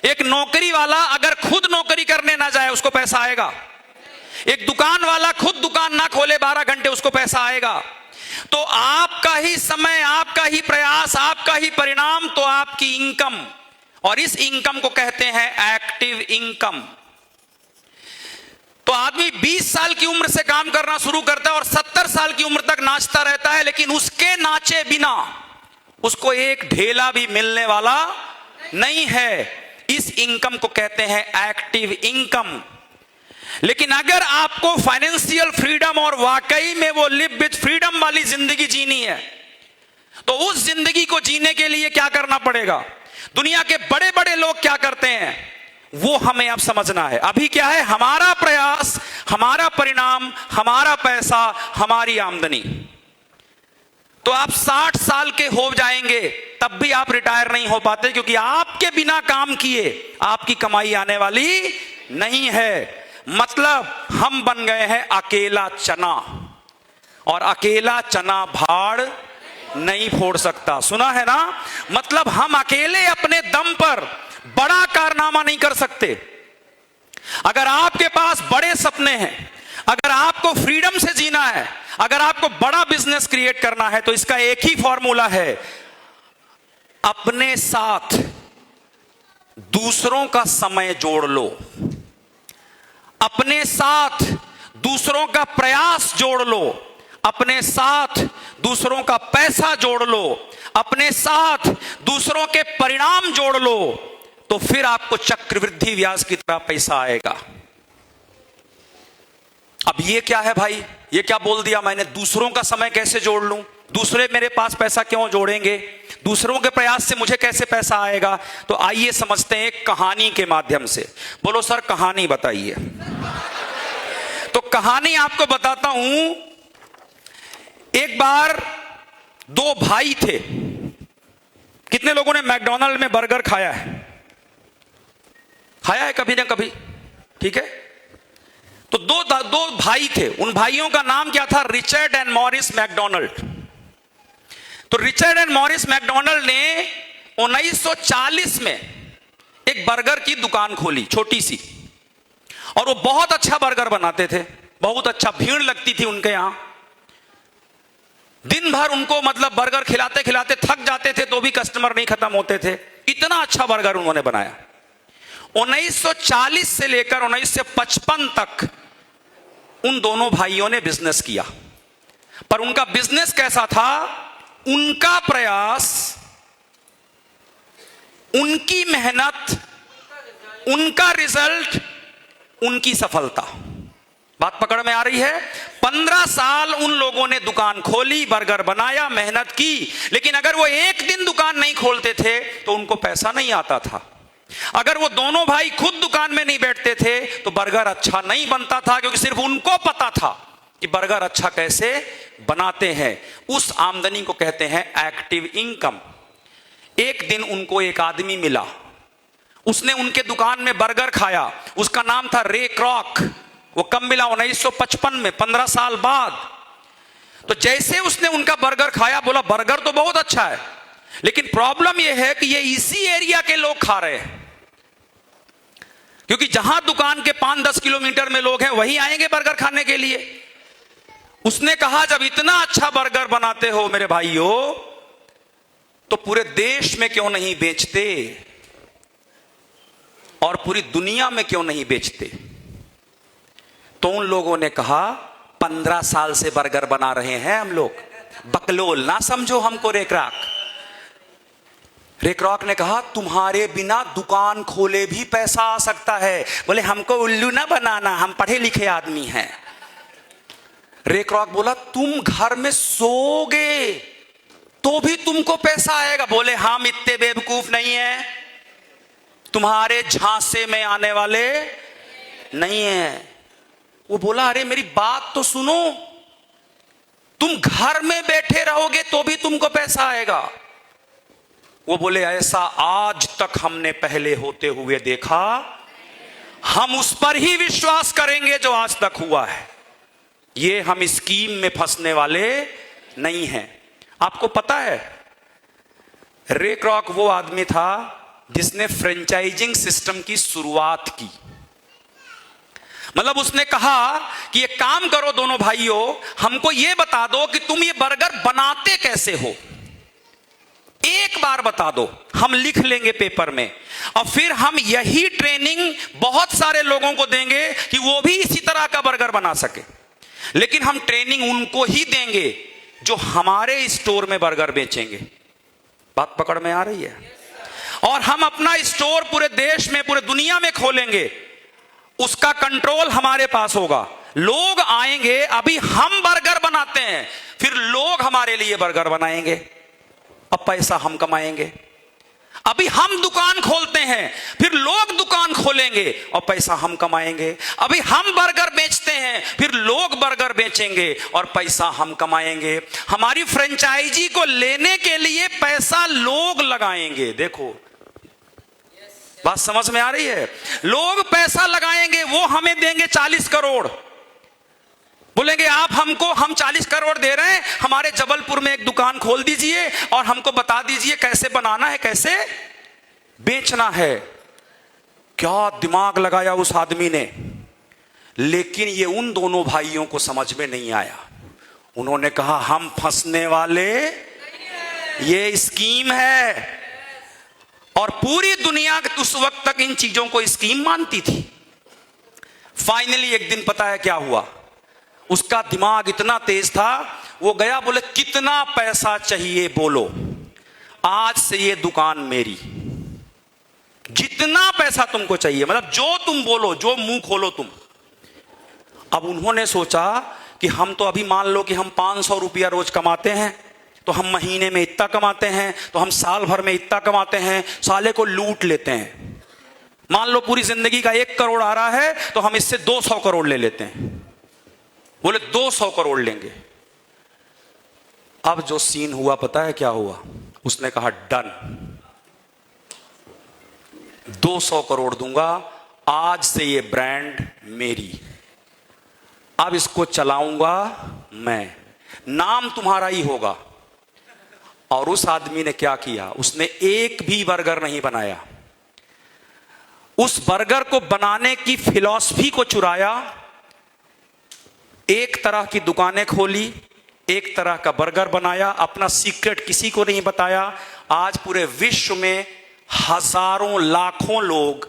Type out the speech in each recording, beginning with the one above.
एक नौकरी वाला अगर खुद नौकरी करने ना जाए उसको पैसा आएगा। एक दुकान वाला खुद दुकान ना खोले 12 घंटे उसको पैसा आएगा। तो आपका ही समय, आपका ही प्रयास, आपका ही परिणाम तो आपकी इनकम, और इस इनकम को कहते हैं एक्टिव इनकम। तो आदमी 20 साल की उम्र से काम करना शुरू करता है और 70 साल की उम्र तक नाचता रहता है, लेकिन उसके नाचे बिना उसको एक ढेला भी मिलने वाला नहीं है। इस इनकम को कहते हैं एक्टिव इनकम। लेकिन अगर आपको फाइनेंशियल फ्रीडम और वाकई में वो लिव विद फ्रीडम वाली जिंदगी जीनी है, तो उस जिंदगी को जीने के लिए क्या करना पड़ेगा? दुनिया के बड़े बड़े लोग क्या करते हैं वो हमें अब समझना है। अभी क्या है? हमारा प्रयास, हमारा परिणाम, हमारा पैसा, हमारी आमदनी। तो आप 60 साल के हो जाएंगे तब भी आप रिटायर नहीं हो पाते, क्योंकि आपके बिना काम किए आपकी कमाई आने वाली नहीं है। मतलब हम बन गए हैं अकेला चना, और अकेला चना भाड़ नहीं फोड़ सकता। सुना है ना? मतलब हम अकेले अपने दम पर बड़ा कारनामा नहीं कर सकते। अगर आपके पास बड़े सपने हैं, अगर आपको फ्रीडम से जीना है, अगर आपको बड़ा बिजनेस क्रिएट करना है, तो इसका एक ही फॉर्मूला है, अपने साथ दूसरों का समय जोड़ लो, अपने साथ दूसरों का प्रयास जोड़ लो, अपने साथ दूसरों का पैसा जोड़ लो, अपने साथ दूसरों के परिणाम जोड़ लो, तो फिर आपको चक्रवृद्धि ब्याज की तरह पैसा आएगा। अब ये क्या है भाई? ये क्या बोल दिया मैंने? दूसरों का समय कैसे जोड़ लूं? दूसरे मेरे पास पैसा क्यों जोड़ेंगे? दूसरों के प्रयास से मुझे कैसे पैसा आएगा? तो आइए समझते हैं एक कहानी के माध्यम से। बोलो सर, कहानी बताइए। तो कहानी आपको बताता हूं। एक बार दो भाई थे। कितने लोगों ने मैकडॉनल्ड में बर्गर खाया है? खाया है कभी ना कभी, ठीक है? तो दो भाई थे। उन भाइयों का नाम क्या था? Richard and Maurice McDonald. तो रिचर्ड एंड मॉरिस मैकडॉनल्ड ने 1940 में एक बर्गर की दुकान खोली, छोटी सी, और वो बहुत अच्छा बर्गर बनाते थे, बहुत अच्छा। भीड़ लगती थी उनके यहां। दिन भर उनको मतलब बर्गर खिलाते खिलाते थक जाते थे तो भी कस्टमर नहीं खत्म होते थे। इतना अच्छा बर्गर उन्होंने बनाया। 1940 से लेकर 1955 तक उन दोनों भाइयों ने बिजनेस किया। पर उनका बिजनेस कैसा था? उनका प्रयास, उनकी मेहनत, उनका रिजल्ट, उनकी सफलता। बात पकड़ में आ रही है? 15 साल उन लोगों ने दुकान खोली, बर्गर बनाया, मेहनत की, लेकिन अगर वो एक दिन दुकान नहीं खोलते थे तो उनको पैसा नहीं आता था। अगर वो दोनों भाई खुद दुकान में नहीं बैठते थे तो बर्गर अच्छा नहीं बनता था, क्योंकि सिर्फ उनको पता था कि बर्गर अच्छा कैसे बनाते हैं। उस आमदनी को कहते हैं एक्टिव इनकम। एक दिन उनको एक आदमी मिला, उसने उनके दुकान में बर्गर खाया। उसका नाम था रे क्रॉक। वो कब मिला? 1955 में, 15 साल बाद। तो जैसे उसने उनका बर्गर खाया, बोला बर्गर तो बहुत अच्छा है, लेकिन प्रॉब्लम यह है कि ये इसी एरिया के लोग खा रहे हैं, क्योंकि जहां दुकान के 5-10 किलोमीटर में लोग हैं वहीं आएंगे बर्गर खाने के लिए। उसने कहा, जब इतना अच्छा बर्गर बनाते हो मेरे भाइयों, तो पूरे देश में क्यों नहीं बेचते और पूरी दुनिया में क्यों नहीं बेचते? तो उन लोगों ने कहा, 15 साल से बर्गर बना रहे हैं हम लोग, बकलोल ना समझो हमको। रे क्रॉक ने कहा, तुम्हारे बिना दुकान खोले भी पैसा आ सकता है। बोले हमको उल्लू ना बनाना, हम पढ़े लिखे आदमी हैं। रे क्रॉक बोला, तुम घर में सोओगे तो भी तुमको पैसा आएगा। बोले हम इतने बेवकूफ नहीं है, तुम्हारे झांसे में आने वाले नहीं है। वो बोला, अरे मेरी बात तो सुनो, तुम घर में बैठे रहोगे तो भी तुमको पैसा आएगा। वो बोले, ऐसा आज तक हमने पहले होते हुए देखा, हम उस पर ही विश्वास करेंगे जो आज तक हुआ है। ये हम स्कीम में फंसने वाले नहीं हैं। आपको पता है, रे क्रॉक वो आदमी था जिसने फ्रेंचाइजिंग सिस्टम की शुरुआत की। मतलब उसने कहा कि एक काम करो दोनों भाइयों, हमको यह बता दो कि तुम ये बर्गर बनाते कैसे हो, एक बार बता दो, हम लिख लेंगे पेपर में, और फिर हम यही ट्रेनिंग बहुत सारे लोगों को देंगे कि वो भी इसी तरह का बर्गर बना सके। लेकिन हम ट्रेनिंग उनको ही देंगे जो हमारे स्टोर में बर्गर बेचेंगे। बात पकड़ में आ रही है? और हम अपना स्टोर पूरे देश में, पूरे दुनिया में खोलेंगे, उसका कंट्रोल हमारे पास होगा। लोग आएंगे, अभी हम बर्गर बनाते हैं, फिर लोग हमारे लिए बर्गर बनाएंगे, अब पैसा हम कमाएंगे। अभी हम दुकान खोलते हैं, फिर लोग दुकान खोलेंगे और पैसा हम कमाएंगे। अभी हम बर्गर बेचते हैं, फिर लोग बर्गर बेचेंगे और पैसा हम कमाएंगे। हमारी फ्रेंचाइजी को लेने के लिए पैसा लोग लगाएंगे। देखो बात समझ में आ रही है? लोग पैसा लगाएंगे, वो हमें देंगे 40 करोड़, बोलेंगे आप हमको, हम 40 करोड़ दे रहे हैं, हमारे जबलपुर में एक दुकान खोल दीजिए और हमको बता दीजिए कैसे बनाना है, कैसे बेचना है। क्या दिमाग लगाया उस आदमी ने। लेकिन ये उन दोनों भाइयों को समझ में नहीं आया। उन्होंने कहा हम फंसने वाले, ये स्कीम है। और पूरी दुनिया उस वक्त तक इन चीजों को स्कीम मानती थी। फाइनली एक दिन पता है क्या हुआ? उसका दिमाग इतना तेज था, वो गया, बोले कितना पैसा चाहिए बोलो, आज से ये दुकान मेरी, जितना पैसा तुमको चाहिए, मतलब जो तुम बोलो, जो मुंह खोलो तुम। अब उन्होंने सोचा कि हम तो अभी मान लो कि हम 500 रुपया रोज कमाते हैं, तो हम महीने में इतना कमाते हैं, तो हम साल भर में इतना कमाते हैं, साले को लूट लेते हैं। मान लो पूरी जिंदगी का 1 करोड़ आ रहा है, तो हम इससे 200 करोड़ ले लेते हैं। बोले 200 करोड़ लेंगे। अब जो सीन हुआ पता है क्या हुआ? उसने कहा डन, 200 करोड़ दूंगा, आज से ये ब्रांड मेरी, अब इसको चलाऊंगा मैं, नाम तुम्हारा ही होगा। और उस आदमी ने क्या किया? उसने एक भी बर्गर नहीं बनाया। उस बर्गर को बनाने की फिलॉसफी को चुराया, एक तरह की दुकानें खोली, एक तरह का बर्गर बनाया, अपना सीक्रेट किसी को नहीं बताया। आज पूरे विश्व में हजारों लाखों लोग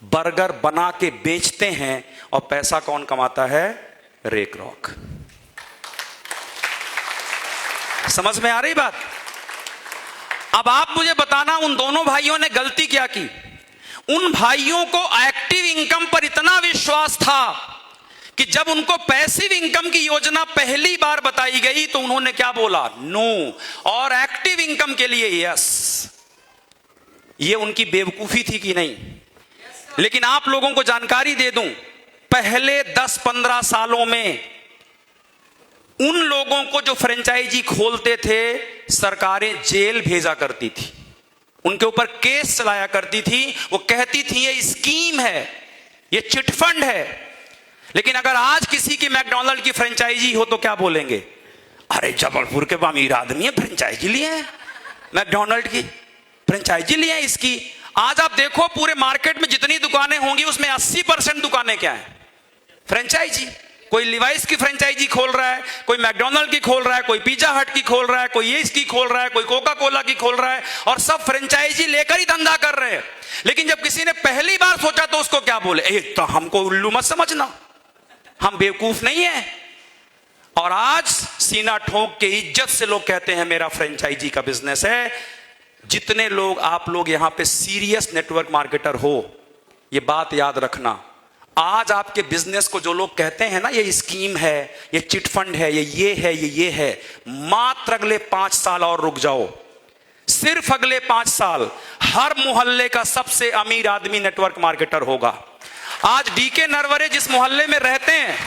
बर्गर बना के बेचते हैं, और पैसा कौन कमाता है? Ray Kroc. समझ में आ रही बात? अब आप मुझे बताना, उन दोनों भाइयों ने गलती क्या की? उन भाइयों को एक्टिव इनकम पर इतना विश्वास था कि जब उनको पैसिव इनकम की योजना पहली बार बताई गई तो उन्होंने क्या बोला? नो। और एक्टिव इनकम के लिए यस। ये उनकी बेवकूफी थी कि नहीं? लेकिन आप लोगों को जानकारी दे दूं, पहले 10-15 सालों में उन लोगों को जो फ्रेंचाइजी खोलते थे, सरकारें जेल भेजा करती थी, उनके ऊपर केस चलाया करती थी। वो कहती थी ये स्कीम है, ये चिटफंड है। लेकिन अगर आज किसी की मैकडॉनल्ड की फ्रेंचाइजी हो तो क्या बोलेंगे? अरे जबलपुर के अमीर आदमी है, फ्रेंचाइजी लिए हैं, मैकडॉनल्ड की फ्रेंचाइजी लिए हैं इसकी। आज आप देखो पूरे मार्केट में जितनी दुकानें होंगी उसमें 80% दुकानें क्या है? फ्रेंचाइजी। कोई लिवाइस की फ्रेंचाइजी खोल रहा है, कोई मैकडॉनल्ड की खोल रहा है, कोई पिज्जा हट की खोल रहा है, कोई ये इसकी खोल रहा है, कोई कोका कोला की खोल रहा है, और सब फ्रेंचाइजी लेकर ही धंधा कर रहे हैं। लेकिन जब किसी ने पहली बार सोचा तो उसको क्या बोले? तो हमको उल्लू मत समझना, हम बेवकूफ नहीं है। और आज सीना ठोक के इज्जत से लोग कहते हैं मेरा फ्रेंचाइजी का बिजनेस है। जितने लोग आप लोग यहां पे सीरियस नेटवर्क मार्केटर हो, ये बात याद रखना, आज आपके बिजनेस को जो लोग कहते हैं ना ये स्कीम है, ये चिटफंड है, ये है, ये है, मात्र अगले 5 साल और रुक जाओ। सिर्फ अगले 5 साल हर मोहल्ले का सबसे अमीर आदमी नेटवर्क मार्केटर होगा। आज डीके नरवरे जिस मोहल्ले में रहते हैं,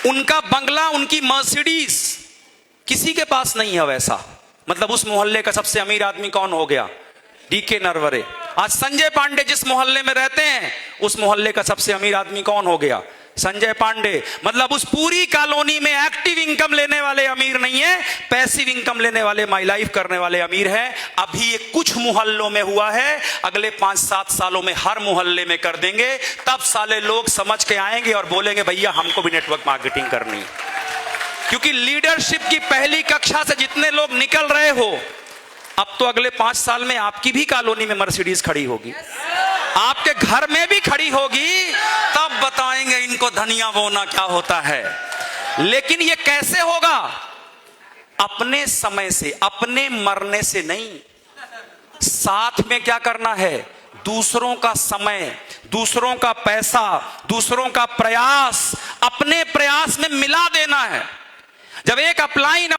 उनका बंगला, उनकी मर्सिडीज किसी के पास नहीं है वैसा। मतलब उस मोहल्ले का सबसे अमीर आदमी कौन हो गया? डीके नरवरे। आज संजय पांडे जिस मोहल्ले में रहते हैं, उस मोहल्ले का सबसे अमीर आदमी कौन हो गया? संजय पांडे। मतलब उस पूरी कॉलोनी में एक्टिव इनकम लेने वाले अमीर नहीं है, पैसिव इनकम लेने वाले, माई लाइफ करने वाले अमीर हैं। अभी ये कुछ मोहल्लों में हुआ है, अगले 5-7 सालों में हर मोहल्ले में कर देंगे। तब साले लोग समझ के आएंगे और बोलेंगे भैया हमको भी नेटवर्क मार्केटिंग करनी है। क्योंकि लीडरशिप की पहली कक्षा से जितने लोग निकल रहे हो, अब तो अगले 5 साल में आपकी भी कॉलोनी में मर्सिडीज खड़ी होगी, आपके घर में भी खड़ी होगी। तब बताएंगे इनको धनिया बोना क्या होता है। लेकिन ये कैसे होगा? अपने समय से, अपने मरने से नहीं। साथ में क्या करना है? दूसरों का समय, दूसरों का पैसा, दूसरों का प्रयास अपने प्रयास में मिला देना है। जब एक अपलाइन